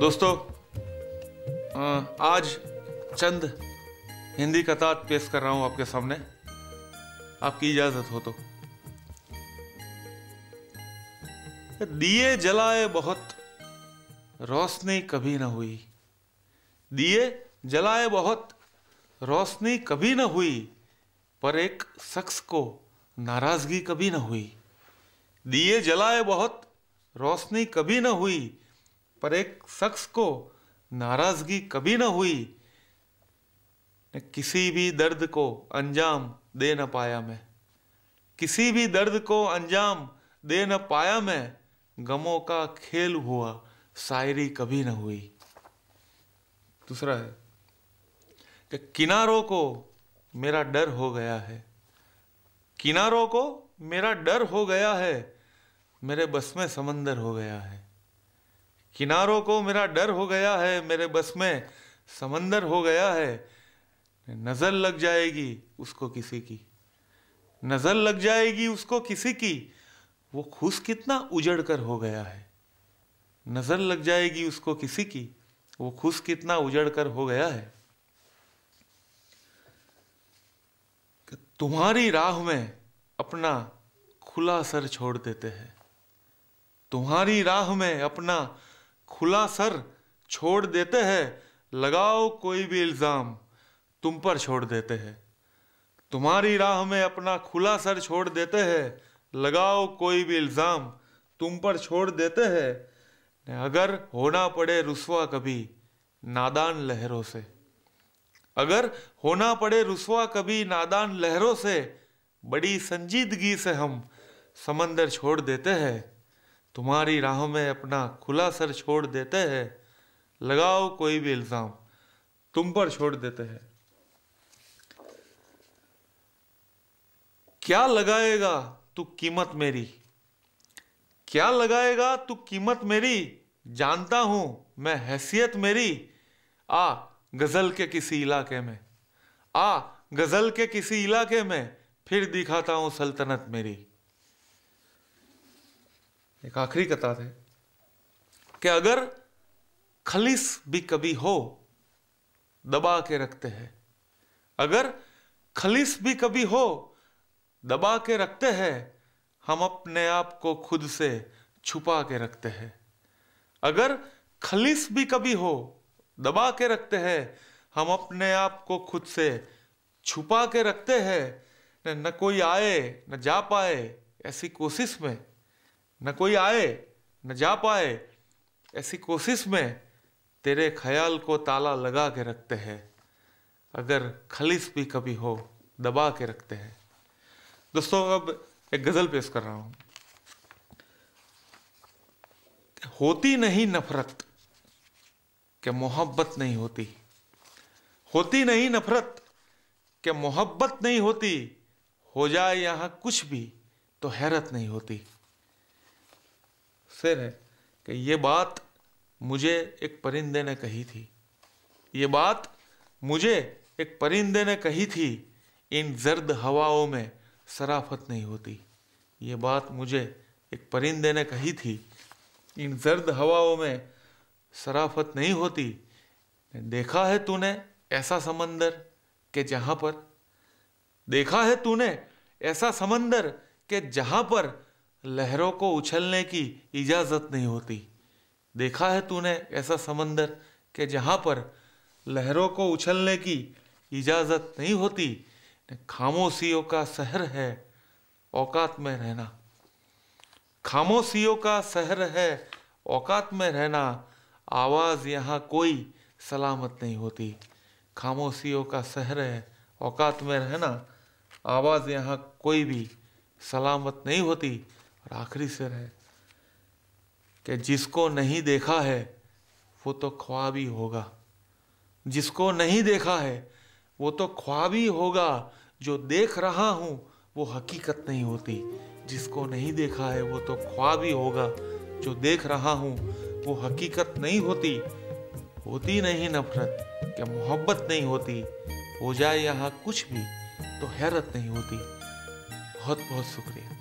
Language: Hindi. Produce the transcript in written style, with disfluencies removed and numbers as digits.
दोस्तों, आज चंद हिंदी कथात पेश कर रहा हूं आपके सामने, आपकी इजाजत हो तो। दिए जलाए बहुत, रोशनी कभी न हुई। दिए जलाए बहुत, रोशनी कभी न हुई, पर एक शख्स को नाराजगी कभी न हुई। दिए जलाए बहुत, रोशनी कभी न हुई, पर एक शख्स को नाराजगी कभी न हुई। किसी भी दर्द को अंजाम दे न पाया मैं, किसी भी दर्द को अंजाम दे न पाया मैं। गमों का खेल हुआ, शायरी कभी न हुई। दूसरा है कि किनारों को मेरा डर हो गया है, किनारों को मेरा डर हो गया है, मेरे बस में समंदर हो गया है। किनारों को मेरा डर हो गया है, मेरे बस में समंदर हो गया है। नजर लग जाएगी उसको किसी की, नजर लग जाएगी उसको किसी की, वो खुश कितना उजड़ कर हो गया है। नजर लग जाएगी उसको किसी की, वो खुश कितना उजड़ कर हो गया है। कि तुम्हारी राह में अपना खुला सर छोड़ देते हैं, तुम्हारी राह में अपना खुला सर छोड़ देते हैं। लगाओ कोई भी इल्जाम तुम पर छोड़ देते हैं, तुम्हारी राह में अपना खुला सर छोड़ देते हैं। लगाओ कोई भी इल्जाम तुम पर छोड़ देते हैं। अगर होना पड़े रुस्वा कभी नादान लहरों से, अगर होना पड़े रुस्वा कभी नादान लहरों से, बड़ी संजीदगी से हम समंदर छोड़ देते हैं। तुम्हारी राह में अपना खुला सर छोड़ देते हैं। लगाओ कोई भी इल्जाम तुम पर छोड़ देते हैं। क्या लगाएगा तू कीमत मेरी, क्या लगाएगा तू कीमत मेरी, जानता हूं मैं हैसियत मेरी। आ गजल के किसी इलाके में, आ गजल के किसी इलाके में, फिर दिखाता हूं सल्तनत मेरी। एक आखिरी कथा है कि अगर खलीस भी कभी हो दबा के रखते हैं, अगर खलीस भी कभी हो दबा के रखते हैं, हम अपने आप को खुद से छुपा के रखते हैं। अगर खलीस भी कभी हो दबा के रखते हैं, हम अपने आप को खुद से छुपा के रखते हैं। न कोई आए न जा पाए ऐसी कोशिश में, न कोई आए न जा पाए ऐसी कोशिश में, तेरे ख्याल को ताला लगा के रखते हैं। अगर खलीस भी कभी हो दबा के रखते हैं। दोस्तों, अब एक गजल पेश कर रहा हूं। होती नहीं नफरत कि मोहब्बत नहीं होती, होती नहीं नफरत कि मोहब्बत नहीं होती, हो जाए यहां कुछ भी तो हैरत नहीं होती। शेर है कि ये बात मुझे एक परिंदे ने कही थी, ये बात मुझे एक परिंदे ने कही थी, इन जर्द हवाओं में शराफत नहीं होती। ये बात मुझे एक परिंदे ने कही थी, इन जर्द हवाओं में शराफत नहीं होती। देखा है तूने ऐसा समंदर कि जहां पर, देखा है तूने ऐसा समंदर कि जहां पर लहरों को उछलने की इजाजत नहीं होती। देखा है तूने ऐसा समंदर कि जहां पर लहरों को उछलने की इजाजत नहीं होती। खामोशियों का शहर है औकात में रहना, खामोशियों का शहर है औकात में रहना, आवाज यहां कोई सलामत नहीं होती। खामोशियों का शहर है औकात में रहना, आवाज यहां कोई भी सलामत नहीं होती। और आखिरी शेर है कि जिसको नहीं देखा है वो तो ख्वाब ही होगा, जिसको नहीं देखा है वो तो ख्वाब ही होगा, जो देख रहा हूं वो हकीकत नहीं होती। जिसको नहीं देखा है वो तो ख्वाब ही होगा, जो देख रहा हूं वो हकीकत नहीं होती। होती नहीं नफरत क्या मोहब्बत नहीं होती, हो जाए यहां कुछ भी तो हैरत नहीं होती। बहुत बहुत शुक्रिया।